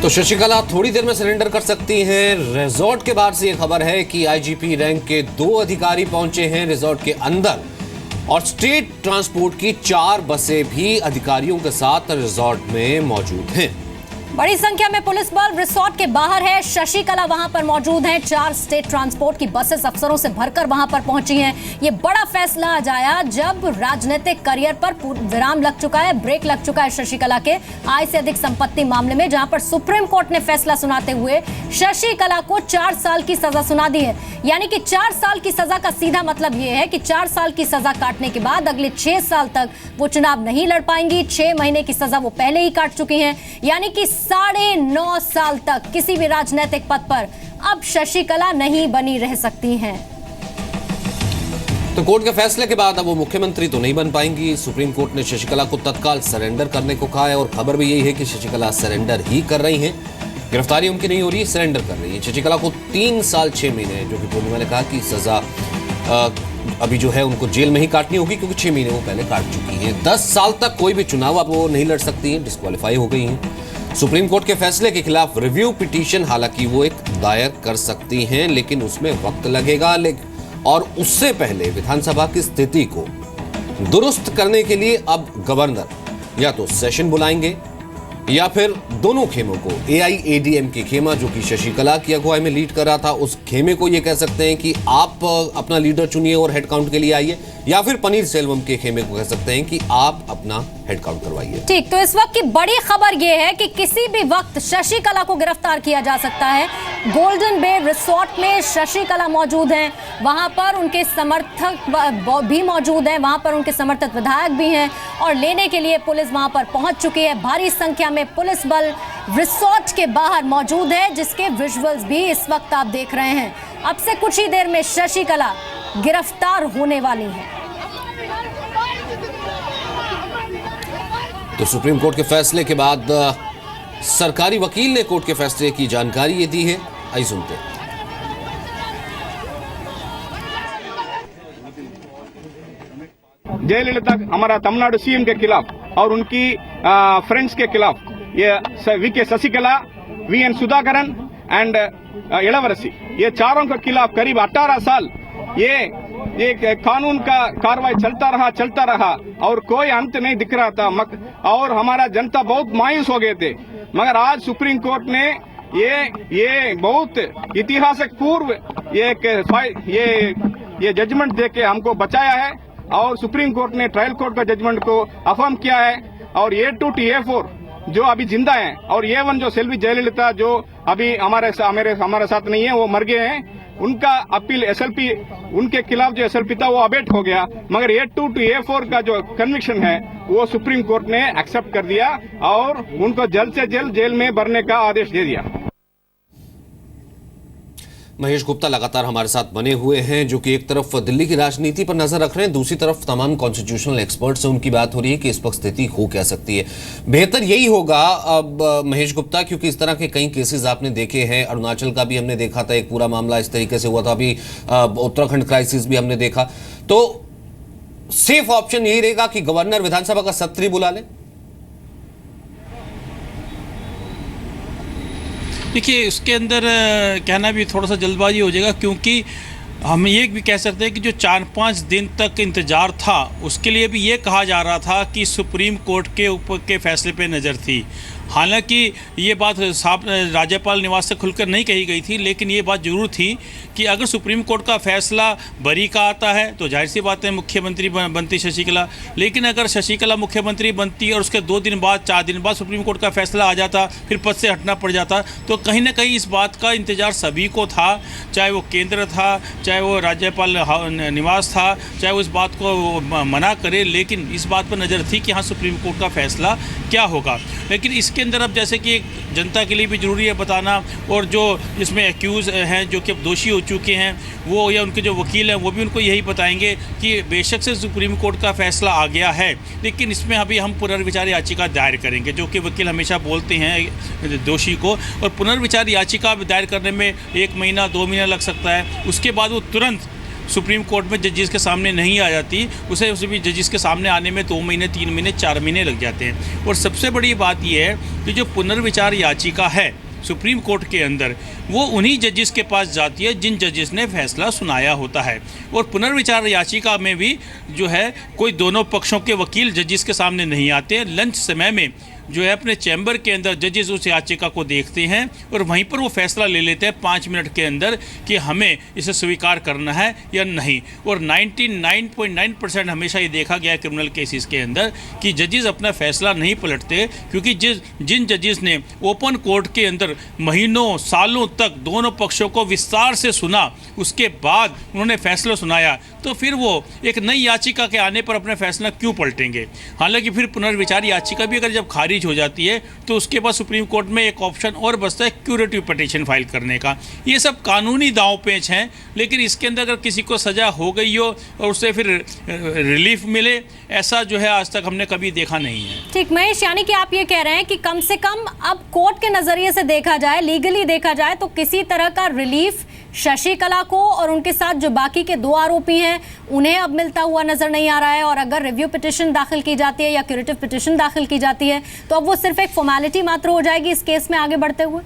तो शशिकला थोड़ी देर में सरेंडर कर सकती हैं। रिजॉर्ट के बाहर से यह खबर है कि आईजीपी रैंक के 2 अधिकारी पहुंचे हैं रिजॉर्ट के अंदर और स्टेट ट्रांसपोर्ट की 4 बसें भी अधिकारियों के साथ रिजॉर्ट में मौजूद हैं। बड़ी संख्या में पुलिस बल रिसोर्ट के बाहर है। शशिकला वहां पर मौजूद हैं। 4 स्टेट ट्रांसपोर्ट की बसेस अफसरों से भरकर वहां पर पहुंची हैं। ये बड़ा फैसला आज आया जब राजनीतिक करियर पर विराम लग चुका है, ब्रेक लग चुका है शशिकला के आय से अधिक संपत्ति मामले में, जहां पर सुप्रीम कोर्ट ने फैसला सुनाते हुए शशिकला को 4 साल की सजा सुना दी है। यानी कि 4 साल की सजा का सीधा मतलब यह है कि 4 साल की सजा काटने के बाद अगले 6 साल तक वो चुनाव नहीं लड़ पाएंगी। 6 महीने की सजा वो पहले ही काट चुकी हैं। यानी कि 9.5 साल तक किसी भी राजनीतिक पद पर अब शशिकला नहीं बनी रह सकती हैं। तो कोर्ट के फैसले के बाद अब वो मुख्यमंत्री तो नहीं बन पाएंगी। सुप्रीम कोर्ट ने शशिकला को तत्काल सरेंडर करने को कहा है और खबर भी यही है कि शशिकला सरेंडर ही कर रही हैं। गिरफ्तारी उनकी नहीं हो रही, सरेंडर कर रही है। शशिकला को 3 साल 6 महीने, जो कि पूर्णिमा ने कहा कि सजा अभी जो है उनको जेल में ही काटनी होगी क्योंकि 6 महीने वो पहले काट चुकी हैं। 10 साल तक कोई भी चुनाव अब वो नहीं लड़ सकती हैं, डिस्क्वालीफाई हो गई हैं। सुप्रीम कोर्ट के फैसले के खिलाफ रिव्यू पिटीशन हालांकि वो एक दायर कर सकती हैं, लेकिन उसमें वक्त लगेगा। और उससे पहले विधानसभा की स्थिति को दुरुस्त करने के लिए अब गवर्नर या तो सेशन बुलाएंगे या फिर दोनों खेमों को, AIADMK खेमा जो कि शशिकला की अगुवाई में लीड कर रहा था, उस खेमे को ये कह सकते हैं कि आप अपना लीडर चुनिए और हेड काउंट के लिए आइए, या फिर पनीर सेल्वम के खेमे को कह सकते हैं कि आप अपना हेड काउंट करवाइए। ठीक, तो इस वक्त की बड़ी खबर यह है कि किसी भी वक्त शशिकला को गिरफ्तार किया जा सकता है। गोल्डन बे रिसोर्ट में शशिकला मौजूद हैं, वहां पर उनके समर्थक भी मौजूद हैं, वहां पर उनके समर्थक विधायक भी हैं और लेने के लिए पुलिस वहां पर पहुंच चुकी है। भारी संख्या में पुलिस बल रिसोर्ट के बाहर मौजूद है, जिसके विजुअल्स भी इस वक्त आप देख रहे हैं। अब से कुछ ही देर में शशिकला गिरफ्तार होने वाली है। तो सुप्रीम कोर्ट के फैसले के बाद सरकारी वकील ने कोर्ट के फैसले की जानकारी ये दी है, आइए सुनते हैं। जयललिता हमारा तमिलनाडु सीएम के खिलाफ और उनकी फ्रेंड्स के खिलाफ ये VK Sasikala, VN Sudhakaran and Ilavarasi, ये चारों के खिलाफ करीब 18 साल ये कानून का कार्रवाई चलता रहा और कोई अंत नहीं दिख रहा था और हमारा जनता बहुत मायूस हो गए थे। मगर आज सुप्रीम कोर्ट ने ये बहुत इतिहास पूर्व ये जजमेंट देके हमको बचाया है और सुप्रीम कोर्ट ने ट्रायल कोर्ट का जजमेंट को अफर्म किया है और A2 to A4 जो अभी जिंदा हैं और A1 जो सेल्वी जयललिता जो अभी हमारे साथ नहीं है, वो मर गए हैं, उनका अपील SLP उनके खिलाफ जो SLP था वो अबेट हो गया। मगर A2 to A4 का जो कन्विक्शन है वो सुप्रीम कोर्ट ने एक्सेप्ट कर दिया और उनको जल्द से जल्द जेल में भरने का आदेश दे दिया। महेश गुप्ता लगातार हमारे साथ बने हुए हैं, जो कि एक तरफ दिल्ली की राजनीति पर नजर रख रहे हैं, दूसरी तरफ तमाम कॉन्स्टिट्यूशनल एक्सपर्ट से उनकी बात हो रही है कि इस वक्त स्थिति हो क्या सकती है। बेहतर यही होगा अब महेश गुप्ता, क्योंकि इस तरह के कई केसेस आपने देखे हैं, अरुणाचल का भी हमने देखा था, एक पूरा मामला इस तरीके से हुआ था, अभी उत्तराखंड क्राइसिस भी हमने देखा। तो सेफ ऑप्शन यही रहेगा कि गवर्नर विधानसभा का सत्र बुला ले। देखिए, उसके अंदर कहना भी थोड़ा सा जल्दबाजी हो जाएगा, क्योंकि हम ये भी कह सकते हैं कि जो 4-5 दिन तक इंतज़ार था उसके लिए भी ये कहा जा रहा था कि सुप्रीम कोर्ट के ऊपर के फैसले पे नज़र थी। हालांकि ये बात साफ राज्यपाल निवास से खुलकर नहीं कही गई थी, लेकिन ये बात जरूर थी कि अगर सुप्रीम कोर्ट का फैसला बरी का आता है तो जाहिर सी बात है मुख्यमंत्री बनती शशिकला, लेकिन अगर शशिकला मुख्यमंत्री बनती और उसके 2 दिन बाद 4 दिन बाद सुप्रीम कोर्ट का फैसला आ जाता, फिर पद से हटना पड़ जाता, तो कहीं ना कहीं इस बात का इंतजार सभी को था, चाहे वो केंद्र था, चाहे वो राज्यपाल निवास था, चाहे वो इस बात को मना करे, लेकिन इस बात पर नज़र थी कि हाँ सुप्रीम कोर्ट का फैसला क्या होगा। लेकिन इसके अंदर अब जैसे कि जनता के लिए भी ज़रूरी है बताना, और जो इसमें एक्यूज़ हैं जो कि अब दोषी हो चुके हैं वो या उनके जो वकील हैं वो भी उनको यही बताएंगे कि बेशक से सुप्रीम कोर्ट का फैसला आ गया है, लेकिन इसमें अभी हम पुनर्विचार याचिका दायर करेंगे, जो कि वकील हमेशा बोलते हैं दोषी को, और पुनर्विचार याचिका दायर करने में 1 महीना 2 महीना लग सकता है। उसके बाद वो तुरंत सुप्रीम कोर्ट में जजेस के सामने नहीं आ जाती, उसे भी जजेस के सामने आने में 2 महीने, 3 महीने, 4 महीने लग जाते हैं। और सबसे बड़ी बात यह है कि जो पुनर्विचार याचिका है सुप्रीम कोर्ट के अंदर, वो उन्हीं जजेस के पास जाती है जिन जजेस ने फैसला सुनाया होता है। और पुनर्विचार याचिका में भी जो है कोई दोनों पक्षों के वकील जजेस के सामने नहीं आते हैं। लंच समय में जो है अपने चैम्बर के अंदर जजेस उस याचिका को देखते हैं और वहीं पर वो फैसला ले लेते हैं 5 मिनट के अंदर कि हमें इसे स्वीकार करना है या नहीं। और 99.9% हमेशा ये देखा गया है क्रिमिनल केसेस के अंदर कि जजेस अपना फैसला नहीं पलटते, क्योंकि जिन जजेस ने ओपन कोर्ट के अंदर महीनों सालों तक दोनों पक्षों को विस्तार से सुना, उसके बाद उन्होंने फैसला सुनाया, तो फिर वो एक नई याचिका के आने पर अपना फैसला क्यों पलटेंगे। हालांकि फिर पुनर्विचार याचिका भी अगर जब खारिज हो जाती है तो उसके बाद सुप्रीम कोर्ट में एक ऑप्शन और बचता है क्यूरेटिव पिटीशन फाइल करने का। ये सब कानूनी दांव पेच हैं, लेकिन इसके अंदर अगर किसी को सजा हो गई हो और उससे फिर रिलीफ मिले, ऐसा जो है आज तक हमने कभी देखा नहीं है। ठीक महेश, यानी कि आप ये कह रहे हैं कि कम से कम अब कोर्ट के नजरिए से देखा जाए, लीगली देखा जाए, तो किसी तरह का रिलीफ शशिकला को और उनके साथ जो बाकी के 2 आरोपी हैं उन्हें अब मिलता हुआ नजर नहीं आ रहा है। और अगर रिव्यू पिटीशन दाखिल की जाती है या क्यूरेटिव पिटीशन दाखिल की जाती है तो अब वो सिर्फ एक फॉर्मेलिटी मात्र हो जाएगी इस केस में आगे बढ़ते हुए।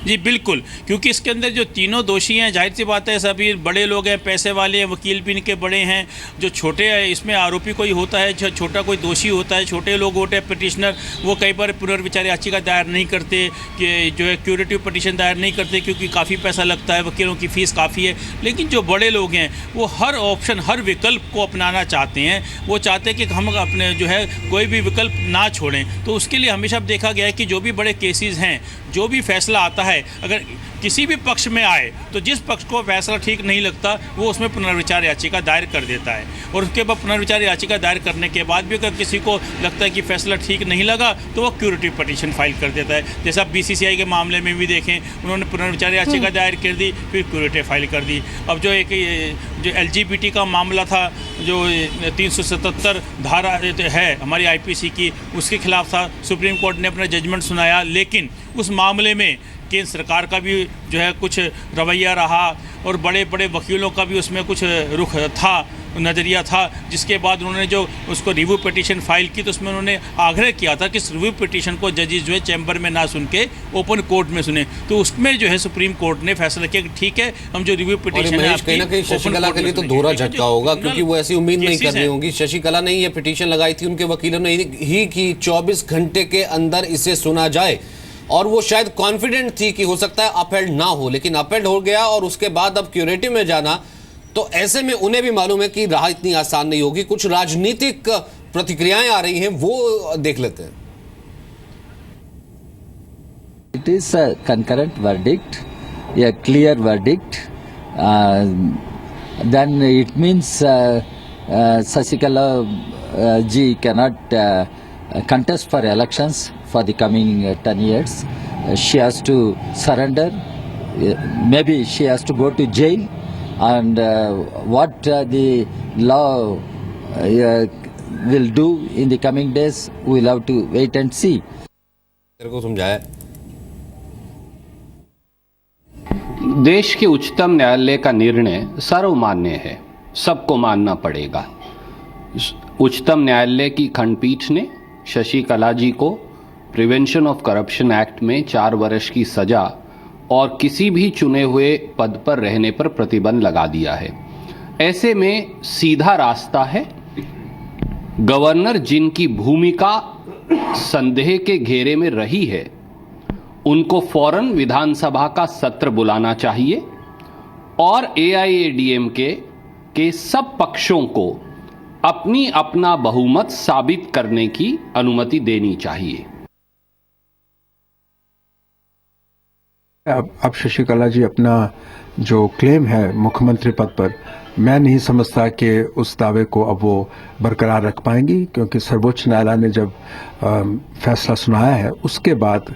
जी बिल्कुल, क्योंकि इसके अंदर जो तीनों दोषी हैं, जाहिर सी बात है सभी बड़े लोग हैं, पैसे वाले हैं, वकील भी इनके बड़े हैं। जो छोटे हैं इसमें आरोपी कोई होता है, छोटा कोई दोषी होता है, छोटे लोग होते हैं पिटिशनर, वो कई बार पुनर्विचार याचिका दायर नहीं करते, कि जो है क्यूरेटिव पिटीशन दायर नहीं करते क्योंकि काफ़ी पैसा लगता है, वकीलों की फ़ीस काफ़ी है। लेकिन जो बड़े लोग हैं वो हर ऑप्शन, हर विकल्प को अपनाना चाहते हैं। वो चाहते हैं कि हम अपने जो है कोई भी विकल्प ना छोड़ें। तो उसके लिए हमेशा देखा गया है कि जो भी बड़े केसेस हैं, जो भी फैसला आता है, अगर किसी भी पक्ष में आए तो जिस पक्ष को फैसला ठीक नहीं लगता वो उसमें पुनर्विचार याचिका दायर कर देता है। और उसके बाद पुनर्विचार याचिका दायर करने के बाद भी अगर किसी को लगता है कि फैसला ठीक नहीं लगा तो वो क्यूरेटिव पिटीशन फाइल कर देता है। जैसा BCCI के मामले में भी देखें, उन्होंने पुनर्विचार याचिका दायर कर दी, फिर क्यूरेटिव फाइल कर दी। अब जो LGBT का मामला था, जो 377 धारा है हमारी IPC की, उसके खिलाफ था, सुप्रीम कोर्ट ने अपना जजमेंट सुनाया, लेकिन उस मामले में केंद्र सरकार का भी जो है कुछ रवैया रहा और बड़े बड़े वकीलों का भी उसमें कुछ रुख था, नज़रिया था, जिसके बाद उन्होंने जो उसको रिव्यू पिटीशन फाइल की तो उसमें उन्होंने आग्रह किया था कि इस रिव्यू पिटीशन को जजेस जो है चैम्बर में ना सुन के ओपन कोर्ट में सुने। तो उसमें जो है सुप्रीम कोर्ट ने फैसला किया कि ठीक है, हम जो रिव्यू पिटीशन है कहीं ना कहीं शशिकला के लिए तो दोहरा झटका होगा, क्योंकि वो ऐसी उम्मीद नहीं कर रही होंगी। शशिकला ने ये पिटीशन लगाई थी, उनके वकीलों ने ही कि 24 घंटे के अंदर इसे सुना जाए, और वो शायद कॉन्फिडेंट थी कि हो सकता है अपहेल्ड ना हो, लेकिन अपहेल्ड हो गया और उसके बाद अब क्यूरेटिव में जाना, तो ऐसे में उन्हें भी मालूम है कि राह इतनी आसान नहीं होगी। कुछ राजनीतिक प्रतिक्रियाएं आ रही हैं, वो देख लेते हैं। It is a concurrent verdict, a clear verdict. Then it means Sasikala ji cannot contest for elections for the coming 10 years. She has to surrender. Maybe she has to go to jail. And what the law will do in the coming days, we'll have to wait and see. तेरे को समझाया। देश के उच्चतम न्यायालय का निर्णय सर्वमान्य है, सबको मानना पड़ेगा। उच्चतम न्यायालय की खंडपीठ ने शशिकला जी को प्रिवेंशन ऑफ करप्शन एक्ट में 4 वर्ष की सजा और किसी भी चुने हुए पद पर रहने पर प्रतिबंध लगा दिया है। ऐसे में सीधा रास्ता है, गवर्नर जिनकी भूमिका संदेह के घेरे में रही है, उनको फौरन विधानसभा का सत्र बुलाना चाहिए और AIADMK के सब पक्षों को अपनी अपना बहुमत साबित करने की अनुमति देनी चाहिए। अब शशिकला जी अपना जो क्लेम है मुख्यमंत्री पद पर, मैं नहीं समझता कि उस दावे को अब वो बरकरार रख पाएंगी, क्योंकि सर्वोच्च न्यायालय ने जब फैसला सुनाया है उसके बाद,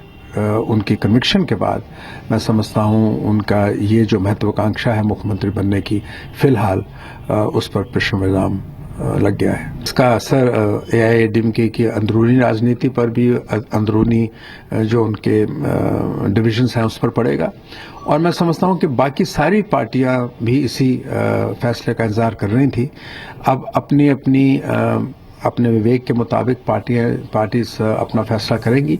उनकी कन्विक्शन के बाद, मैं समझता हूँ उनका ये जो महत्वाकांक्षा है मुख्यमंत्री बनने की, फिलहाल उस पर प्रश्न विराम लग गया है। इसका असर AIADMK की अंदरूनी राजनीति पर भी, अंदरूनी जो उनके डिविजन्स हैं उस पर पड़ेगा। और मैं समझता हूं कि बाकी सारी पार्टियां भी इसी फैसले का इंतजार कर रही थी। अब अपने विवेक के मुताबिक पार्टी अपना फैसला करेंगी।